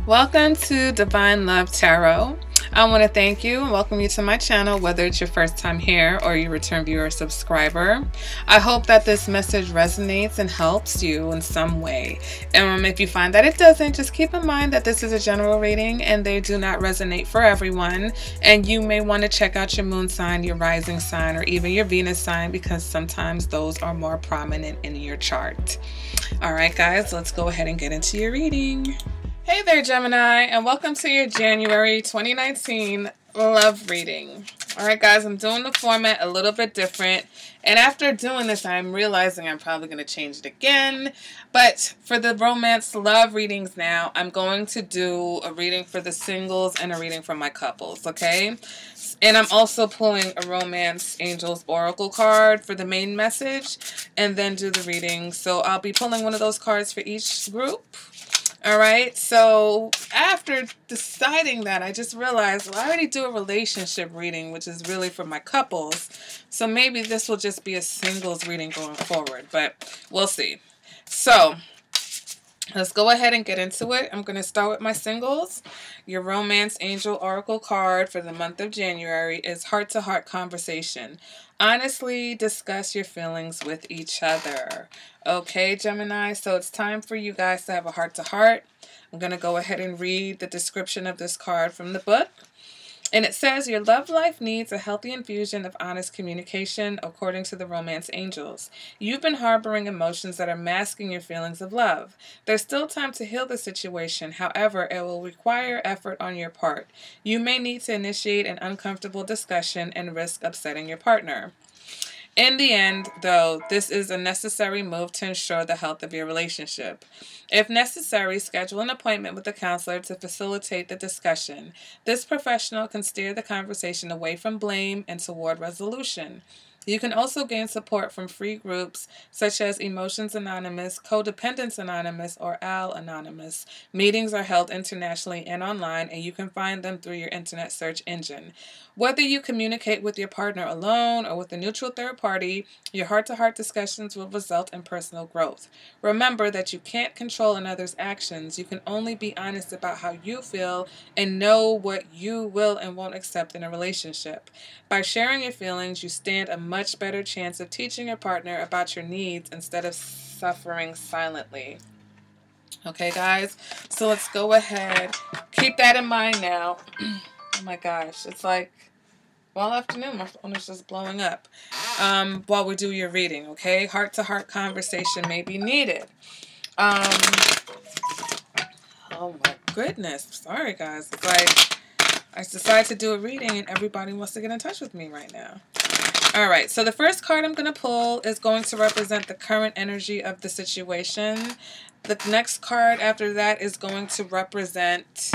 Welcome to Divine Love Tarot. I want to thank you and welcome you to my channel, whether it's your first time here or you return viewer or subscriber. I hope that this message resonates and helps you in some way. If you find that it doesn't, just keep in mind that this is a general reading and they do not resonate for everyone. And you may want to check out your moon sign, your rising sign, or even your Venus sign, because sometimes those are more prominent in your chart. All right, guys, let's go ahead and get into your reading. Hey there, Gemini, and welcome to your January 2019 love reading. All right, guys, I'm doing the format a little bit different, and after doing this, I'm realizing I'm probably going to change it again. But for the romance love readings now, I'm going to do a reading for the singles and a reading for my couples, okay? And I'm also pulling a romance angels oracle card for the main message, and then do the reading. So I'll be pulling one of those cards for each group. All right, so after deciding that, I just realized, well, I already do a relationship reading, which is really for my couples. So maybe this will just be a singles reading going forward, but we'll see. So let's go ahead and get into it. I'm going to start with my singles. Your romance angel oracle card for the month of January is heart-to-heart conversation. Honestly discuss your feelings with each other. Okay, Gemini, so it's time for you guys to have a heart-to-heart. I'm going to go ahead and read the description of this card from the book. And it says, your love life needs a healthy infusion of honest communication, according to the romance angels. You've been harboring emotions that are masking your feelings of love. There's still time to heal the situation. However, it will require effort on your part. You may need to initiate an uncomfortable discussion and risk upsetting your partner. In the end, though, this is a necessary move to ensure the health of your relationship. If necessary, schedule an appointment with a counselor to facilitate the discussion. This professional can steer the conversation away from blame and toward resolution. You can also gain support from free groups such as Emotions Anonymous, Codependence Anonymous, or Al Anonymous. Meetings are held internationally and online, and you can find them through your internet search engine. Whether you communicate with your partner alone or with a neutral third party, your heart-to-heart discussions will result in personal growth. Remember that you can't control another's actions. You can only be honest about how you feel and know what you will and won't accept in a relationship. By sharing your feelings, you stand a much better chance of teaching your partner about your needs instead of suffering silently. Okay, guys? So let's go ahead. Keep that in mind now. Oh my gosh. It's like, well, afternoon. My phone is just blowing up while we do your reading, okay? Heart-to-heart conversation may be needed. Oh my goodness. Sorry, guys. It's like I decided to do a reading and everybody wants to get in touch with me right now. All right, so the first card I'm going to pull is going to represent the current energy of the situation. The next card after that is going to represent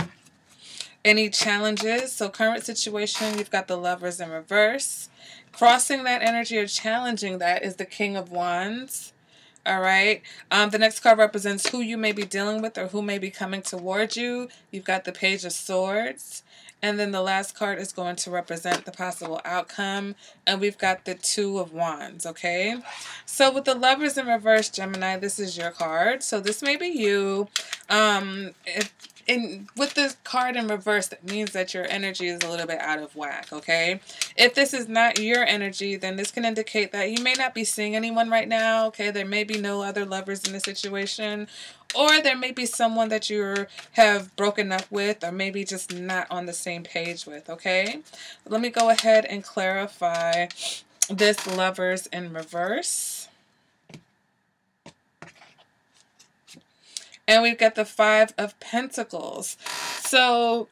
any challenges. So current situation, you've got the Lovers in reverse. Crossing that energy or challenging that is the King of Wands. All right. The next card represents who you may be dealing with or who may be coming towards you. You've got the Page of Swords. And then the last card is going to represent the possible outcome. And we've got the Two of Wands, okay? So with the Lovers in reverse, Gemini, this is your card. So this may be you. With this card in reverse, that means that your energy is a little bit out of whack, okay? If this is not your energy, then this can indicate that you may not be seeing anyone right now, okay? There may be no other lovers in the situation. Or there may be someone that you have broken up with or maybe just not on the same page with, okay? Let me go ahead and clarify this Lovers in reverse. And we've got the Five of Pentacles. So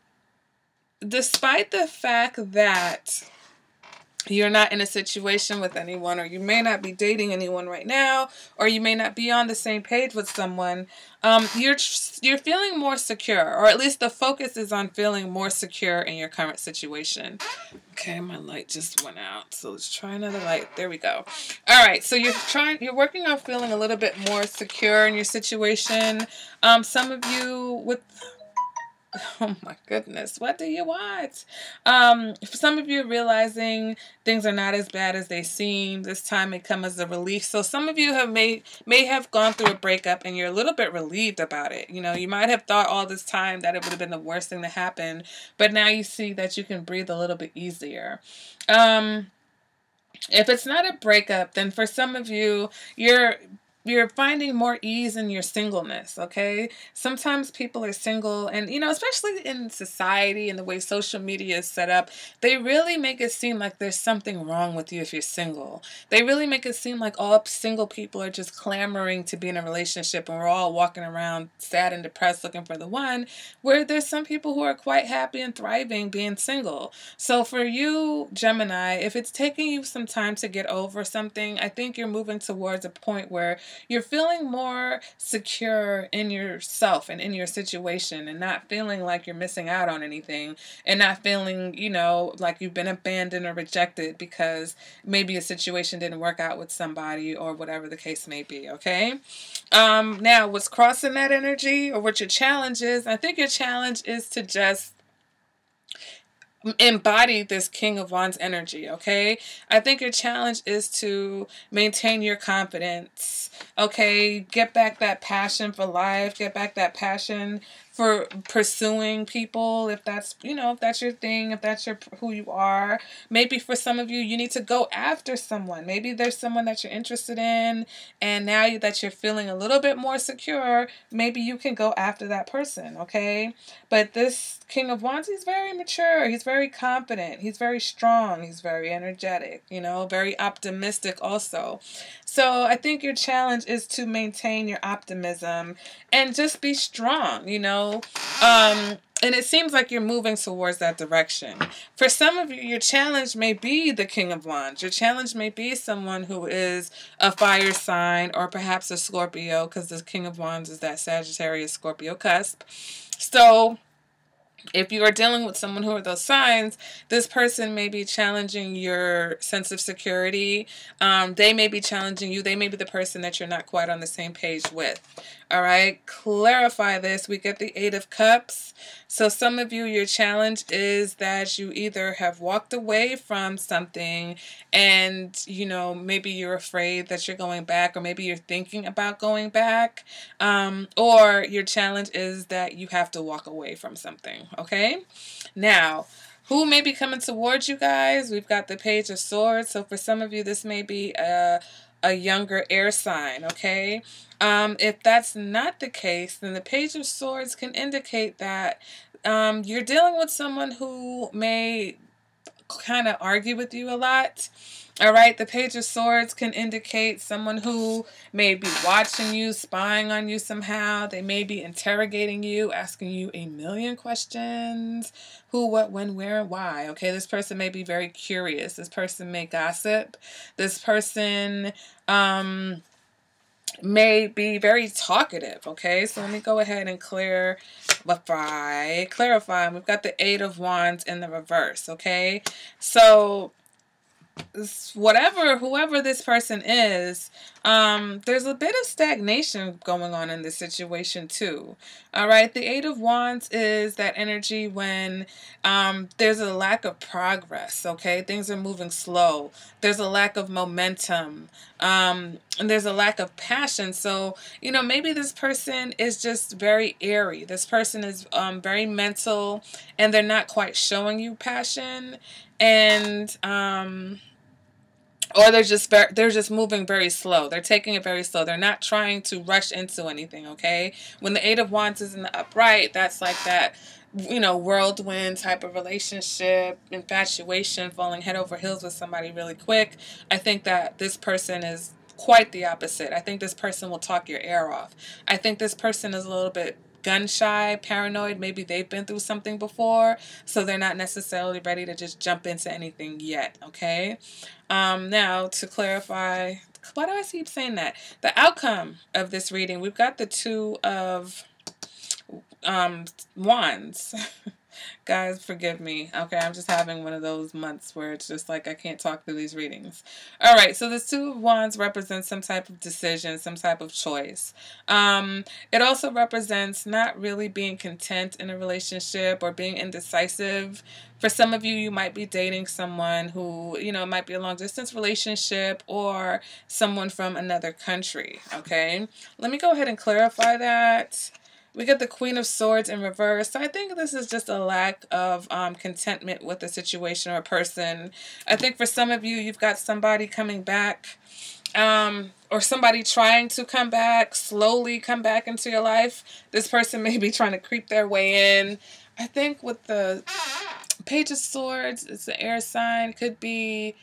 despite the fact that you're not in a situation with anyone, or you may not be dating anyone right now, or you may not be on the same page with someone, you're feeling more secure, or at least the focus is on feeling more secure in your current situation. Okay, my light just went out, so let's try another light. There we go. All right, so you're working on feeling a little bit more secure in your situation. Some of you with Oh my goodness, what do you want? For some of you realizing things are not as bad as they seem. This time may come as a relief. So some of you have may have gone through a breakup and you're a little bit relieved about it. You know, you might have thought all this time that it would have been the worst thing to happen, but now you see that you can breathe a little bit easier. If it's not a breakup, then for some of you, you're finding more ease in your singleness, okay? Sometimes people are single and, you know, especially in society and the way social media is set up, they really make it seem like there's something wrong with you if you're single. They really make it seem like all single people are just clamoring to be in a relationship and we're all walking around sad and depressed looking for the one, where there's some people who are quite happy and thriving being single. So for you, Gemini, if it's taking you some time to get over something, I think you're moving towards a point where you're feeling more secure in yourself and in your situation and not feeling like you're missing out on anything and not feeling, you know, like you've been abandoned or rejected because maybe a situation didn't work out with somebody or whatever the case may be, okay? Now, what's crossing that energy or what your challenge is, I think your challenge is to just embody this King of Wands energy, okay? I think your challenge is to maintain your confidence, okay? Get back that passion for life, get back that passion for pursuing people, if that's, you know, if that's your thing, if that's who you are. Maybe for some of you, you need to go after someone. Maybe there's someone that you're interested in, and now that you're feeling a little bit more secure, maybe you can go after that person, okay? But this King of Wands, he's very mature, he's very confident, he's very strong, he's very energetic, you know, very optimistic also. So I think your challenge is to maintain your optimism and just be strong, you know. And it seems like you're moving towards that direction. For some of you, your challenge may be the King of Wands. Your challenge may be someone who is a fire sign or perhaps a Scorpio, because the King of Wands is that Sagittarius Scorpio cusp. So if you are dealing with someone who are those signs, this person may be challenging your sense of security. They may be challenging you. They may be the person that you're not quite on the same page with. All right, clarify this. We get the Eight of Cups. So some of you, your challenge is that you either have walked away from something and, you know, maybe you're afraid that you're going back, or maybe you're thinking about going back. Or your challenge is that you have to walk away from something. Okay, now who may be coming towards you guys? We've got the Page of Swords. So for some of you, this may be a younger air sign, okay? If that's not the case, then the Page of Swords can indicate that you're dealing with someone who may kind of argue with you a lot. All right, the Page of Swords can indicate someone who may be watching you, spying on you somehow. They may be interrogating you, asking you a million questions. Who, what, when, where, and why. Okay, this person may be very curious. This person may gossip. This person may be very talkative. Okay, so let me go ahead and clarify. We've got the Eight of Wands in the reverse. Okay, so whoever this person is, there's a bit of stagnation going on in this situation too. All right, the Eight of Wands is that energy when there's a lack of progress. Okay, things are moving slow. There's a lack of momentum, and there's a lack of passion. So, you know, maybe this person is just very airy. This person is very mental, and they're not quite showing you passion. And or they're just moving very slow. They're taking it very slow. They're not trying to rush into anything, okay? When the Eight of Wands is in the upright, that's like that, you know, whirlwind type of relationship, infatuation, falling head over heels with somebody really quick. I think that this person is quite the opposite. I think this person will talk your ear off. I think this person is a little bit gun shy, paranoid. Maybe they've been through something before, so they're not necessarily ready to just jump into anything yet, okay? Now, to clarify, why do I keep saying that? The outcome of this reading, we've got the Two of Wands. Guys, forgive me. Okay, I'm just having one of those months where it's just like I can't talk through these readings. All right, so this Two of Wands represents some type of decision, some type of choice. It also represents not really being content in a relationship or being indecisive. For some of you, you might be dating someone who, you know, might be a long distance relationship or someone from another country. Okay, let me go ahead and clarify that. We get the Queen of Swords in reverse. So I think this is just a lack of contentment with the situation or person. I think for some of you, you've got somebody coming back or somebody trying to come back, slowly come back into your life. This person may be trying to creep their way in. I think with the Page of Swords, it's the air sign. Could be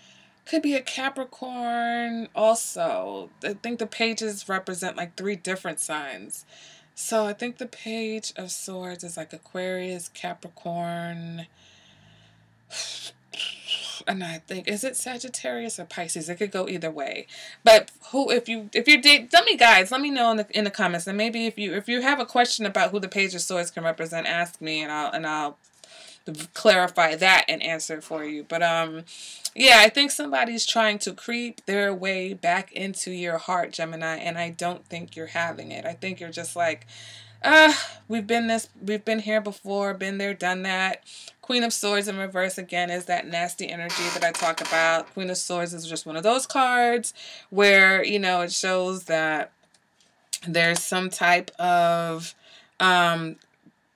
a Capricorn also. I think the pages represent like 3 different signs. So I think the Page of Swords is like Aquarius, Capricorn, and I think, is it Sagittarius or Pisces? It could go either way. But if you date, let me know in the comments. And maybe if you have a question about who the Page of Swords can represent, ask me and I'll clarify that and answer for you. But yeah, I think somebody's trying to creep their way back into your heart, Gemini, and I don't think you're having it. I think you're just like, we've been here before, been there, done that. Queen of Swords in reverse again is that nasty energy that I talk about. Queen of Swords is just one of those cards where, you know, it shows that there's some type of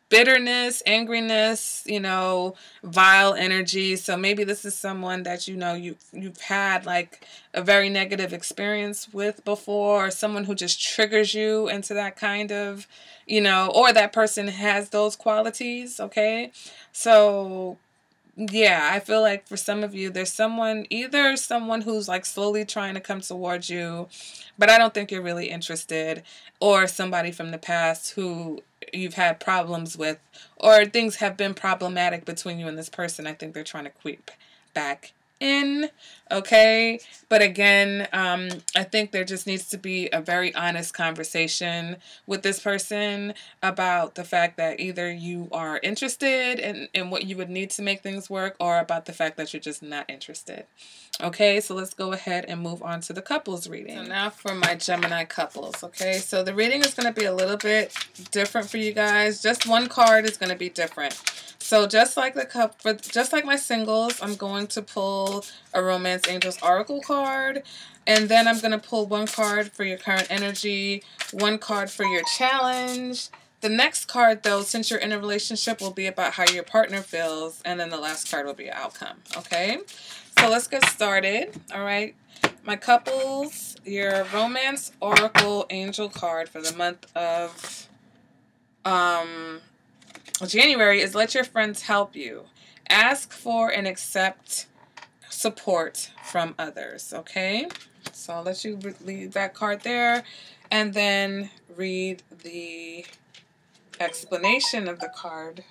bitterness, angriness, you know, vile energy. So maybe this is someone that, you know, you've had like a very negative experience with before, or someone who just triggers you into that kind of, you know, or that person has those qualities. Okay. So yeah, I feel like for some of you, there's either someone who's like slowly trying to come towards you, but I don't think you're really interested, or somebody from the past who you've had problems with, or things have been problematic between you and this person. I think they're trying to creep back in. Okay. But again, I think there just needs to be a very honest conversation with this person about the fact that either you are interested in what you would need to make things work, or about the fact that you're just not interested. Okay, so let's go ahead and move on to the couples reading. So now for my Gemini couples. Okay, so the reading is going to be a little bit different for you guys. Just one card is going to be different. So just like my singles, I'm going to pull a Romance Angels Oracle card, and then I'm going to pull one card for your current energy, one card for your challenge. The next card, though, since you're in a relationship, will be about how your partner feels, and then the last card will be your outcome. Okay, so let's get started. All right, my couples, your Romance Oracle Angel card for the month of January is let your friends help you. Ask for and accept support from others. Okay, so I'll let you leave that card there and then read the explanation of the card.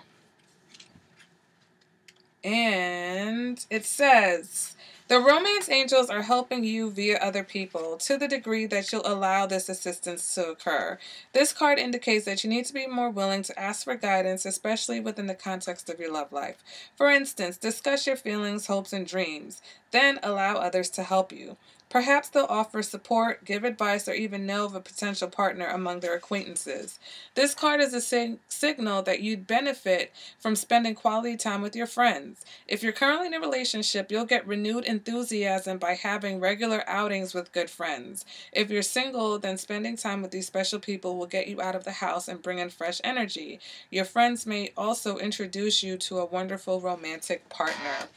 And it says, the romance angels are helping you via other people to the degree that you'll allow this assistance to occur. This card indicates that you need to be more willing to ask for guidance, especially within the context of your love life. For instance, discuss your feelings, hopes, and dreams. Then allow others to help you. Perhaps they'll offer support, give advice, or even know of a potential partner among their acquaintances. This card is a signal that you'd benefit from spending quality time with your friends. If you're currently in a relationship, you'll get renewed enthusiasm by having regular outings with good friends. If you're single, then spending time with these special people will get you out of the house and bring in fresh energy. Your friends may also introduce you to a wonderful romantic partner.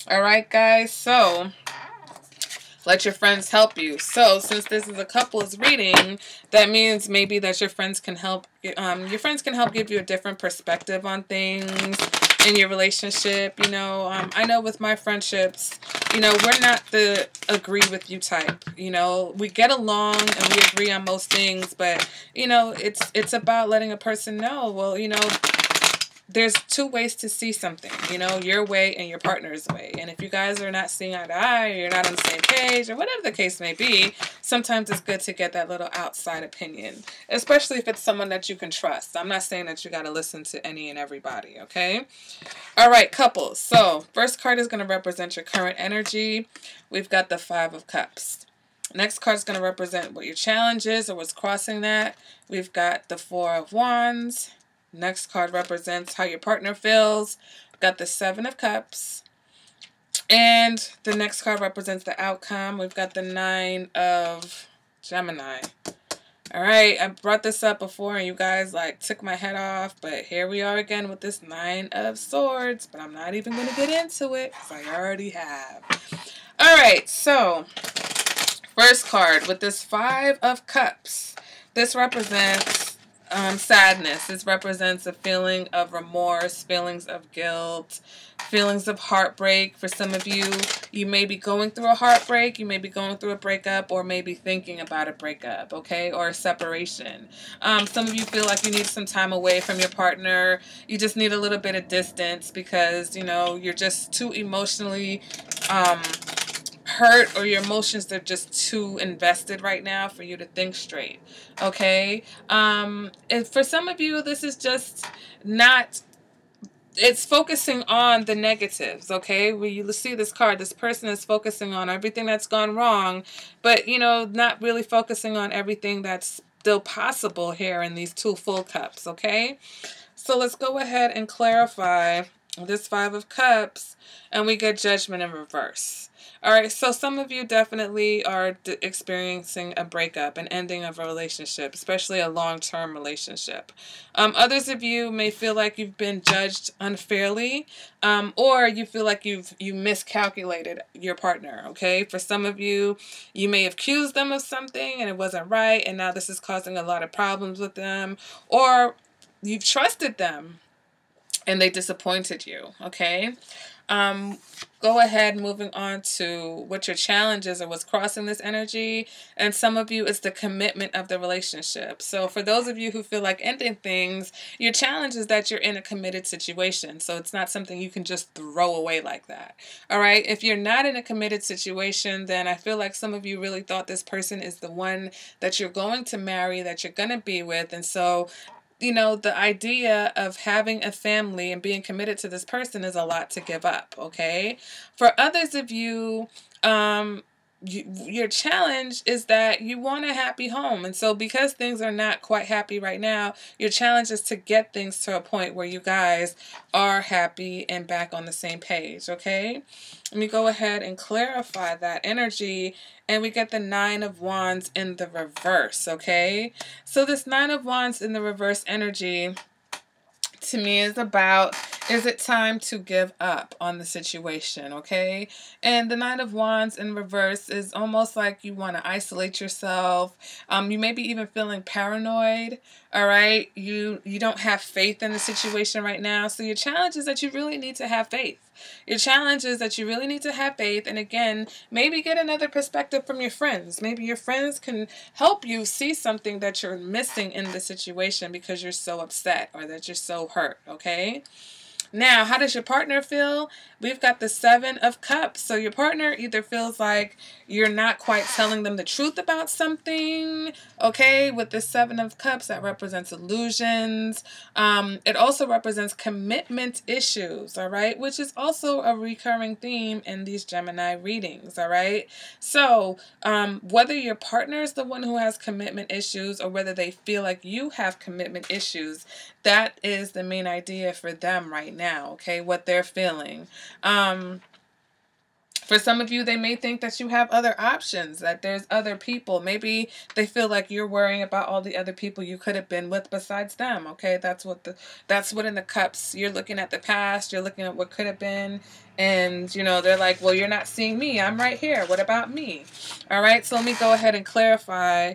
All right, guys, so let your friends help you. So since this is a couples reading, that means maybe that your friends can help give you a different perspective on things in your relationship. You know, I know with my friendships, you know, we're not the agree with you type. You know, we get along and we agree on most things, but you know, it's about letting a person know, well, you know, there's 2 ways to see something, you know, your way and your partner's way. And if you guys are not seeing eye to eye, or you're not on the same page, or whatever the case may be, sometimes it's good to get that little outside opinion, especially if it's someone that you can trust. I'm not saying that you got to listen to any and everybody, okay? All right, couples. So first card is going to represent your current energy. We've got the Five of Cups. Next card is going to represent what your challenge is or what's crossing that. We've got the Four of Wands. Next card represents how your partner feels. We've got the Seven of Cups. And the next card represents the outcome. We've got the Nine of Gemini. All right, I brought this up before and you guys like took my head off, but here we are again with this Nine of Swords, but I'm not even going to get into it because I already have. All right, so first card with this Five of Cups. This represents sadness. This represents a feeling of remorse, feelings of guilt, feelings of heartbreak. For some of you, you may be going through a heartbreak, you may be going through a breakup, or maybe thinking about a breakup, okay, or a separation. Some of you feel like you need some time away from your partner. You just need a little bit of distance because, you know, you're just too emotionally hurt, or your emotions are just too invested right now for you to think straight, okay? And for some of you, this is just not, it's focusing on the negatives, okay? When you see this card, this person is focusing on everything that's gone wrong, but, you know, not really focusing on everything that's still possible here in these two full cups, okay? So let's go ahead and clarify this Five of Cups, and we get Judgment in reverse. All right, so some of you definitely are experiencing a breakup, an ending of a relationship, especially a long-term relationship. Others of you may feel like you've been judged unfairly, or you feel like you miscalculated your partner, okay? For some of you, you may have accused them of something and it wasn't right, and now this is causing a lot of problems with them, or you've trusted them and they disappointed you, okay? Go ahead, moving on to what your challenges or what's crossing this energy. And some of you, it's the commitment of the relationship. So for those of you who feel like ending things, your challenge is that you're in a committed situation. So it's not something you can just throw away like that. All right. If you're not in a committed situation, then I feel like some of you really thought this person is the one that you're going to marry, that you're going to be with. And so, you know, the idea of having a family and being committed to this person is a lot to give up, okay? For others of you, your challenge is that you want a happy home. And so because things are not quite happy right now, your challenge is to get things to a point where you guys are happy and back on the same page, okay? Let me go ahead and clarify that energy, and we get the Nine of Wands in the reverse, okay? So this Nine of Wands in the reverse energy to me is about, is it time to give up on the situation, okay? And the Nine of Wands in reverse is almost like you want to isolate yourself. You may be even feeling paranoid, all right? You don't have faith in the situation right now. So your challenge is that you really need to have faith. Your challenge is that you really need to have faith. And again, maybe get another perspective from your friends. Maybe your friends can help you see something that you're missing in the situation because you're so upset or that you're so hurt, okay? Now, how does your partner feel? We've got the Seven of Cups. So your partner either feels like you're not quite telling them the truth about something, okay? With the Seven of Cups, that represents illusions. It also represents commitment issues, all right? Which is also a recurring theme in these Gemini readings, all right? So whether your partner is the one who has commitment issues or whether they feel like you have commitment issues, that is the main idea for them right now, okay? What they're feeling. For some of you, they may think that you have other options, that there's other people. Maybe they feel like you're worrying about all the other people you could have been with besides them, okay? That's what in the cups, you're looking at the past, you're looking at what could have been, and, you know, they're like, well, you're not seeing me. I'm right here. What about me? All right, so let me go ahead and clarify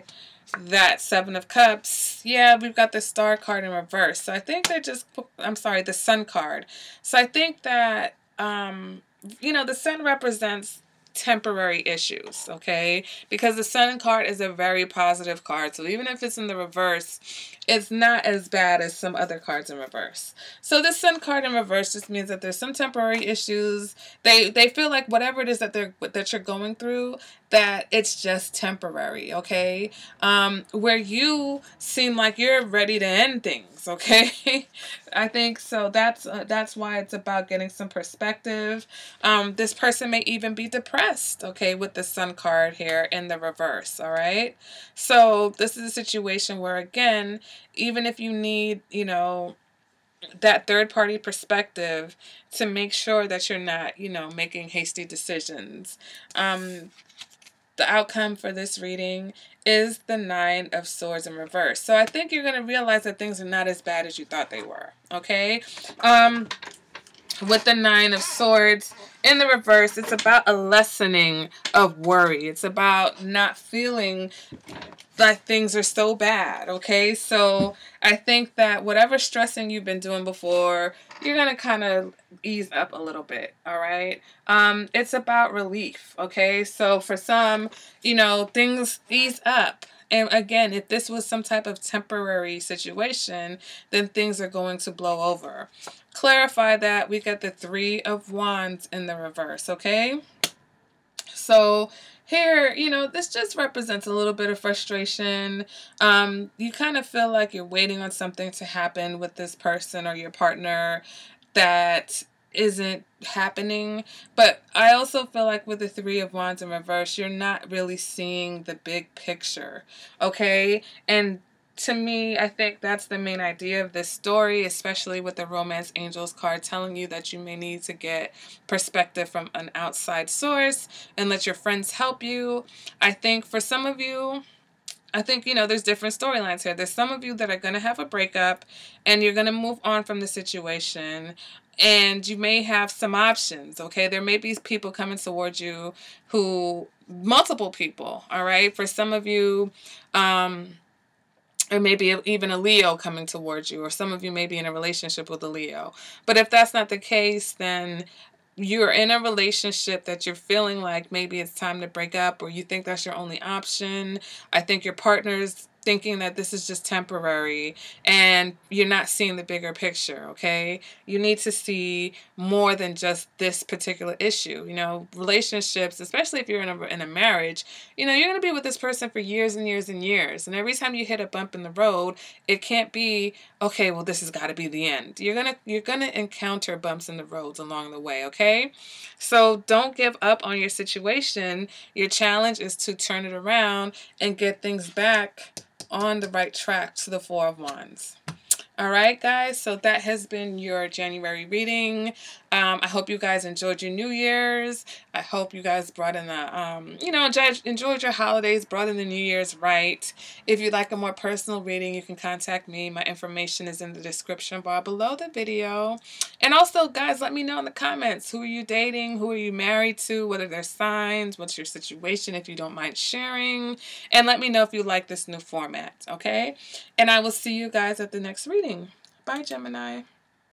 that Seven of Cups. Yeah, we've got the Star card in reverse. So I think they're just, I'm sorry, the Sun card. So I think that, you know, the Sun represents temporary issues, okay? Because the Sun card is a very positive card. So even if it's in the reverse, it's not as bad as some other cards in reverse. So the Sun card in reverse just means that there's some temporary issues. They feel like whatever it is that you're going through, that it's just temporary, okay? Where you seem like you're ready to end things, okay? I think so. That's why it's about getting some perspective. This person may even be depressed, okay, with the Sun card here in the reverse, all right? So this is a situation where, again, even if you need, you know, that third-party perspective to make sure that you're not, you know, making hasty decisions. The outcome for this reading is the Nine of Swords in reverse. So I think you're going to realize that things are not as bad as you thought they were, okay? With the Nine of Swords in the reverse, it's about a lessening of worry. It's about not feeling like things are so bad, okay? So I think that whatever stressing you've been doing before, you're going to kind of ease up a little bit, all right? It's about relief, okay? So for some, you know, things ease up. And again, if this was some type of temporary situation, then things are going to blow over. Clarify that we got the Three of Wands in the reverse, okay? So here, you know, this just represents a little bit of frustration. You kind of feel like you're waiting on something to happen with this person or your partner that isn't happening. But I also feel like with the Three of Wands in reverse, you're not really seeing the big picture, okay? And to me, I think that's the main idea of this story, especially with the Romance Angels card telling you that you may need to get perspective from an outside source and let your friends help you. I think for some of you, you know, there's different storylines here. There's some of you that are going to have a breakup and you're going to move on from the situation. And you may have some options, okay? There may be people coming towards you multiple people, all right? For some of you, or maybe even a Leo coming towards you, or some of you may be in a relationship with a Leo. But if that's not the case, then you're in a relationship that you're feeling like maybe it's time to break up, or you think that's your only option. I think your partner's thinking that this is just temporary and you're not seeing the bigger picture, okay? You need to see more than just this particular issue. You know, relationships, especially if you're in a marriage, you know, you're going to be with this person for years and years and years. And every time you hit a bump in the road, it can't be, okay, well, this has got to be the end. You're going to encounter bumps in the roads along the way, okay? So don't give up on your situation. Your challenge is to turn it around and get things back on the right track to the Four of Wands. All right, guys, so that has been your January reading. I hope you guys enjoyed your New Year's. I hope you guys brought in the, you know, enjoyed your holidays, brought in the New Year's right. If you'd like a more personal reading, you can contact me. My information is in the description bar below the video. And also, guys, let me know in the comments, who are you dating? Who are you married to? What are their signs? What's your situation, if you don't mind sharing? And let me know if you like this new format, okay? And I will see you guys at the next reading. Bye, Gemini.